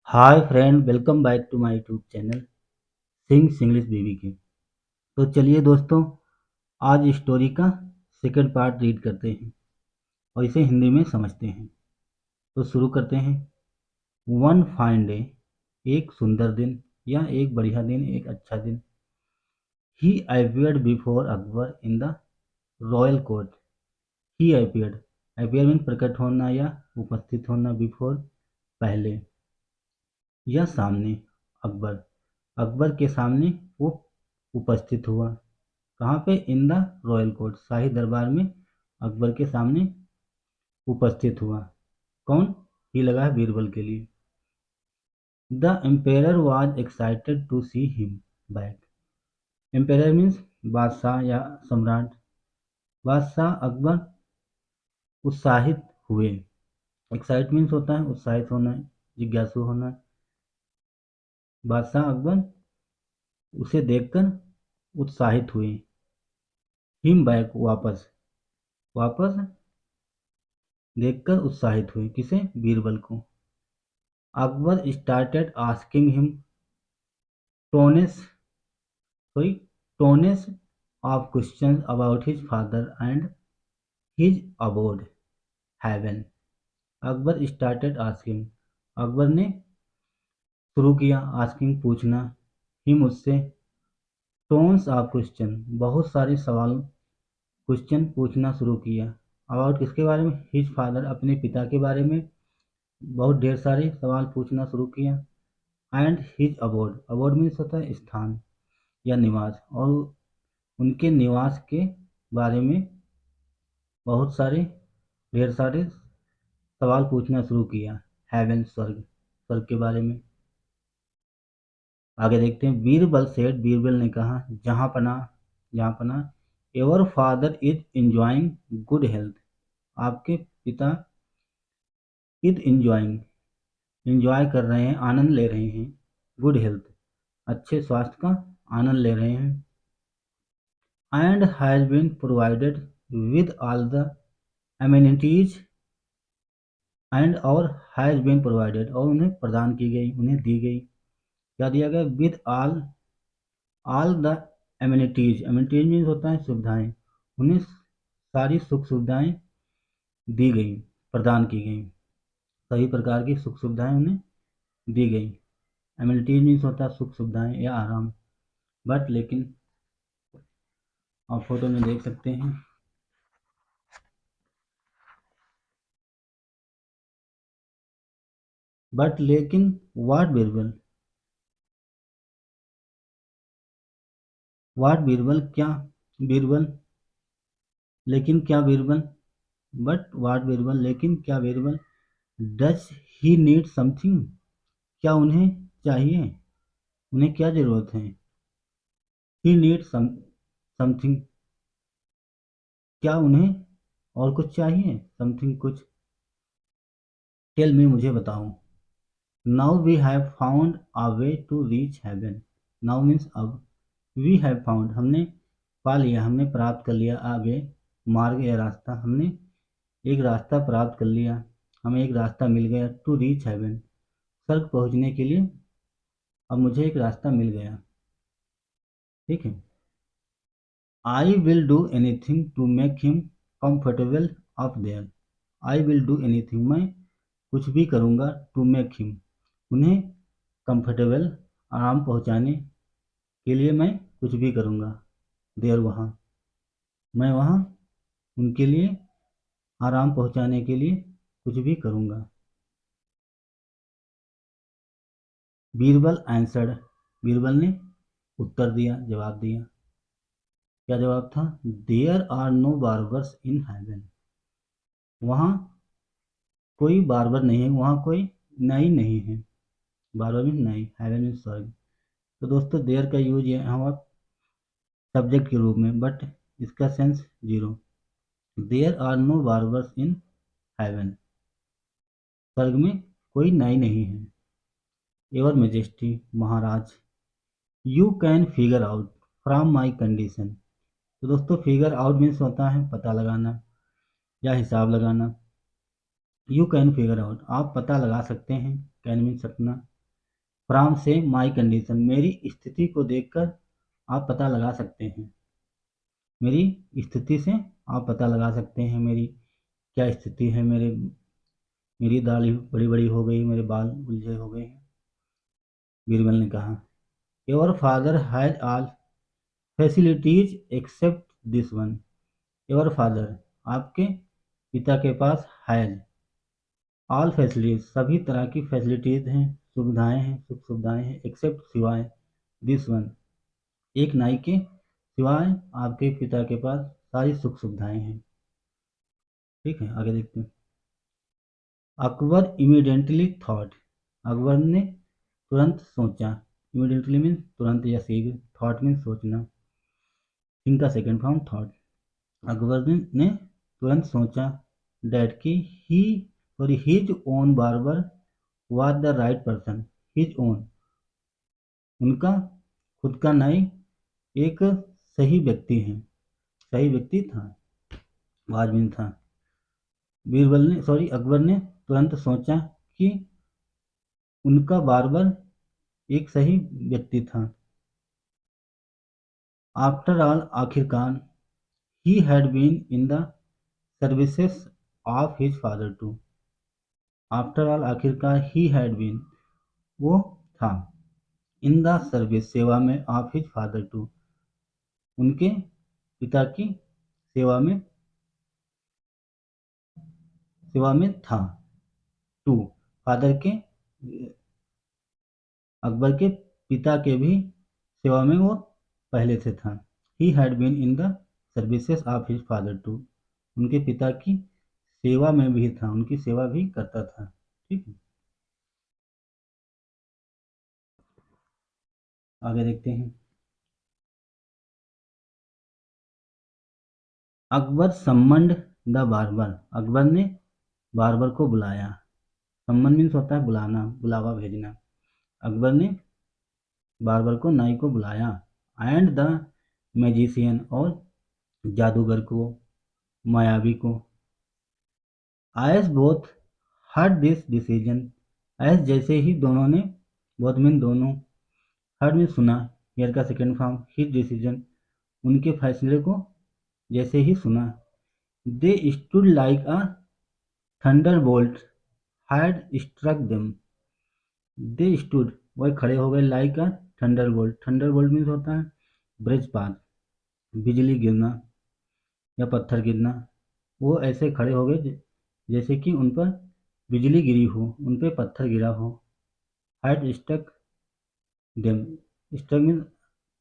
Hi friend, welcome back to my YouTube channel sings English baby के। तो चलिए दोस्तों, आज स्टोरी का सेकंड पार्ट रीड करते हैं और इसे हिंदी में समझते हैं। तो शुरू करते हैं। वन फाइन डे, एक सुंदर दिन या एक बढ़िया दिन, एक अच्छा दिन। He appeared before Akbar in the royal court. He appeared, appear mean प्रकट होना या उपस्थित होना, बिफोर पहले या सामने, अकबर अकबर के सामने वो उपस्थित हुआ। कहाँ पे? इन द रॉयल कोर्ट, शाही दरबार में अकबर के सामने उपस्थित हुआ। कौन? ही लगा है बीरबल के लिए। The emperor was excited to see him back. Emperor means बादशाह या सम्राट। बादशाह अकबर उत्साहित हुए। एक्साइट मीन्स होता है उत्साहित होना, जिज्ञासु होना। बादशाह अकबर उसे देखकर उत्साहित हुए। हिम बैक, वापस, वापस देखकर उत्साहित हुए। किसे? बीरबल को। Akbar started asking him tons sorry tons of question about his father and his abode heaven. Akbar started asking, Akbar ने शुरू किया आस्किंग, पूछना, हिम उससे, टोन्स ऑफ क्वेश्चन बहुत सारे सवाल, क्वेश्चन पूछना शुरू किया। अबाउट किसके बारे में? हिज फादर अपने पिता के बारे में बहुत ढेर सारे सवाल पूछना शुरू किया। And his abode, abode means होता है स्थान या निवास, और उनके निवास के बारे में बहुत सारे ढेर सारे सवाल पूछना शुरू किया। हेवन, स्वर्ग, स्वर्ग के बारे में। आगे देखते हैं। बीरबल सेठ, बीरबल ने कहा, जहाँ पना, जहाँ पना, your father is enjoying good health. आपके पिता इज इंजॉइंग, इंजॉय कर रहे हैं, आनंद ले रहे हैं, गुड हेल्थ, अच्छे स्वास्थ्य का आनंद ले रहे हैं। And has been provided with all the amenities, and और हैज़ बीन प्रोवाइडेड, और उन्हें प्रदान की गई, उन्हें दी गई। क्या दिया गया? With all the amenities, amenities means होता है सुविधाएं, उन्हें सारी सुख सुविधाएं दी गई, प्रदान की गई, सभी प्रकार की सुख सुविधाएं उन्हें दी गई। एमिनिटीज मीन्स होता है सुख सुविधाएं या आराम। बट लेकिन, आप फोटो में देख सकते हैं, बट लेकिन, वाट बीरबल, वाट बीरबल, क्या बीरबल, लेकिन क्या बीरबल, बट वाट बीरबल, लेकिन क्या Birbal, does he need something, क्या उन्हें चाहिए, उन्हें क्या जरूरत है? ही नीड समथिंग, क्या उन्हें और कुछ चाहिए? समथिंग, कुछ। टेल मी, मुझे बताओ। Now we have found a way to reach heaven. Now means अब, वी हैव फाउंड, हमने पा लिया, हमने प्राप्त कर लिया, आगे मार्ग या रास्ता, हमने एक रास्ता प्राप्त कर लिया, हमें एक रास्ता मिल गया। टू रीच हेवन, स्वर्ग पहुंचने के लिए अब मुझे एक रास्ता मिल गया। ठीक है। I will do anything to make him comfortable up there. I will do anything, मैं कुछ भी करूँगा, टू मेक हिम, उन्हें कंफर्टेबल, आराम पहुँचाने के लिए मैं कुछ भी करूँगा। देयर, वहाँ, मैं वहाँ उनके लिए आराम पहुँचाने के लिए कुछ भी करूँगा। बीरबल आंसर्ड, बीरबल ने उत्तर दिया, जवाब दिया। क्या जवाब था? There are no barbers in heaven. वहाँ कोई बार्बर नहीं है, वहाँ कोई नाई नहीं है। बार्बर मीन नाई, हेवन मीन स्वर्ग। तो दोस्तों, देयर का यूज है हम सब्जेक्ट के रूप में, बट इसका sense zero. There are no barbers in heaven, स्वर्ग में कोई नाई नहीं है। योर मेजेस्टी, महाराज, you can figure out from my condition. तो दोस्तों, फिगर आउट मीन्स होता है पता लगाना या हिसाब लगाना। यू कैन फिगर आउट, आप पता लगा सकते हैं, कैन मीन्स सकना, फ्रॉम से माई कंडीशन, मेरी स्थिति को देखकर आप पता लगा सकते हैं। मेरी स्थिति से आप पता लगा सकते हैं मेरी क्या स्थिति है। मेरी दाढ़ी बड़ी बड़ी हो गई, मेरे बाल उलझे हो गए हैं। बीरबल ने कहा, your father has all facilities except this one. Your father, आपके पिता के पास हैज ऑल फैसिलिटीज, सभी तरह की फैसिलिटीज हैं, सुविधाएं हैं, सुख सुविधाएं हैं, एक्सेप्ट सिवाय दिस वन, एक नाई के सिवाय आपके पिता के पास सारी सुख सुविधाएं हैं। ठीक है, आगे देखते हैं। अकबर इमीडिएटली थॉट, अकबर ने तुरंत सोचा। इमीडिएटली मीन तुरंत या शीघ्र, थॉट मीन सोचना, थिंक का सेकेंड फॉर्म थॉट। अकबर ने तुरंत सोचा डैट की he sorry his own barber was the right person. His own, उनका खुद का नाई एक सही व्यक्ति है, सही व्यक्ति था, वाज मीन था। अकबर ने तुरंत सोचा कि उनका बार्बर एक सही व्यक्ति था। आफ्टर ऑल, आखिरकार, he had been in the services of his father too. After all, आखिरकार, ही हैड बीन, वो था, इन द सर्विस, सेवा में, ऑफ हिज फादर टू, उनके पिता की सेवा में था। टू, फादर के, अकबर के पिता के भी सेवा में वो पहले से था। He had been in the services of his father too, उनके पिता की सेवा में भी था, उनकी सेवा भी करता था। ठीक है, आगे देखते हैं। अकबर सम्मन्ड द बार्बर, अकबर ने बार्बर को बुलाया। सम्मन मीन्स होता है बुलाना, बुलावा भेजना। अकबर ने बार्बर को, नाई को बुलाया। एंड द मैजिशियन, और जादूगर को, मायावी को। As both heard this decision, as जैसे ही दोनों ने, बोथ मीन दोनों, हर्ड में सुना, हियर का सेकेंड फॉर्म, हिज डिसीजन, उनके फैसले को जैसे ही सुना। They stood like a thunderbolt had struck them. They stood, वह खड़े हो गए, like a thunderbolt, thunderbolt means होता है वज्रपात, बिजली गिरना या पत्थर गिरना। वो ऐसे खड़े हो गए जैसे कि उन पर बिजली गिरी हो, उन पर पत्थर गिरा हो। Had stuck them, stuck means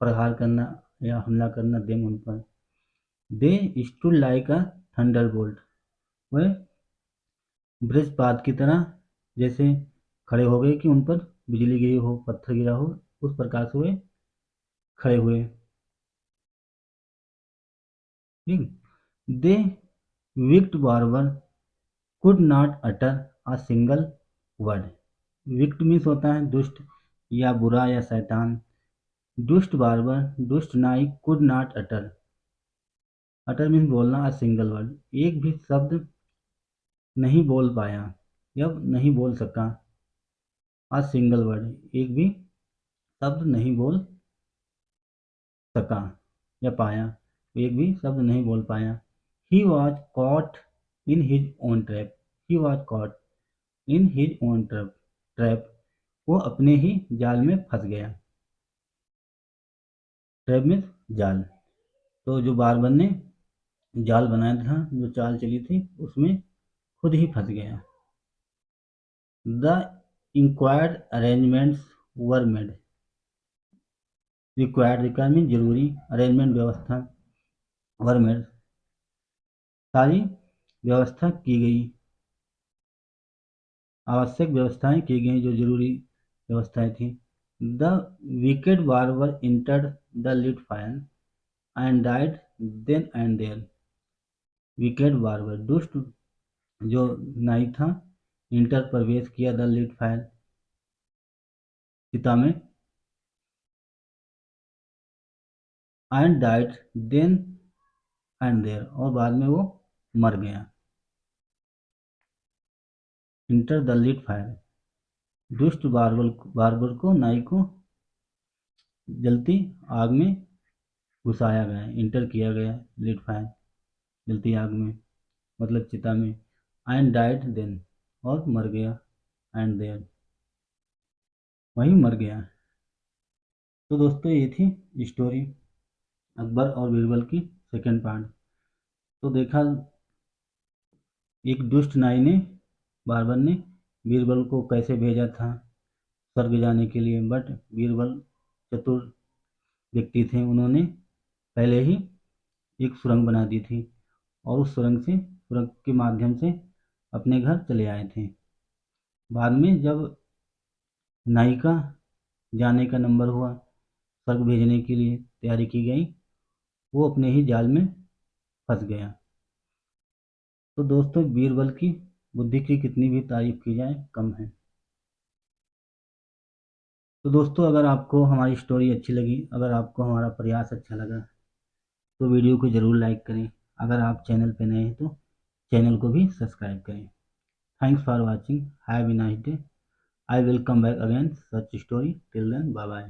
प्रहार करना या हमला करना, देम उन पर। They stood like a thunderbolt, वह वज्रपात की तरह जैसे खड़े हो गए कि उन पर बिजली गिरी हो, पत्थर गिरा हो, उस प्रकार से वे खड़े हुए। ठीक, they wicked barber could not utter a single word. Wicked means होता है दुष्ट या बुरा या शैतान। दुष्ट बार्बर, दुष्ट नाई, could not utter, utter means बोलना, अ सिंगल वर्ड, एक भी शब्द नहीं बोल पाया या नहीं बोल सका। अ सिंगल वर्ड, एक भी शब्द नहीं बोल सका या पाया, एक भी शब्द नहीं बोल पाया। He was caught in his own trap, he was caught in his own trap, वो अपने ही जाल में फंस गया। ट्रैप में जाल, तो जो बारबन ने जाल बनाया था, जो चाल चली थी, उसमें खुद ही फंस गया। The inquired arrangements were made, required mean जरूरी, अरेंजमेंट व्यवस्था, वर मेड सारी व्यवस्था की गई, आवश्यक व्यवस्थाएं की गई, जो जरूरी व्यवस्थाएं थी। The wicked barber entered the lit fire and died then and there. Wicked barber, दुष्ट जो नाई था, इंटर प्रवेश किया द लिट फायर, चिता में, and died then and there, और बाद में वो मर गया। इंटर द लिट फायर, दुष्ट बार्बर को नाई को जलती आग में घुसाया गया, इंटर किया गया, लिट फायर, जलती आग में मतलब चिता में, एंड डाइड देन, और मर गया, एंड देयर, वहीं मर गया। तो दोस्तों ये थी स्टोरी अकबर और बीरबल की सेकंड पार्ट। तो देखा, एक दुष्ट नाई ने, बार्बर ने बीरबल को कैसे भेजा था स्वर्ग जाने के लिए, बट बीरबल चतुर व्यक्ति थे, उन्होंने पहले ही एक सुरंग बना दी थी और उस सुरंग के माध्यम से अपने घर चले आए थे। बाद में जब नाई का जाने का नंबर हुआ, स्वर्ग भेजने के लिए तैयारी की गई, वो अपने ही जाल में फंस गया। तो दोस्तों बीरबल की बुद्धि की कितनी भी तारीफ की जाए कम है। तो दोस्तों अगर आपको हमारी स्टोरी अच्छी लगी, अगर आपको हमारा प्रयास अच्छा लगा, तो वीडियो को ज़रूर लाइक करें। अगर आप चैनल पर नए हैं तो चैनल को भी सब्सक्राइब करें। Thanks for watching, have a nice day. I will come back again such story. Till then, bye bye.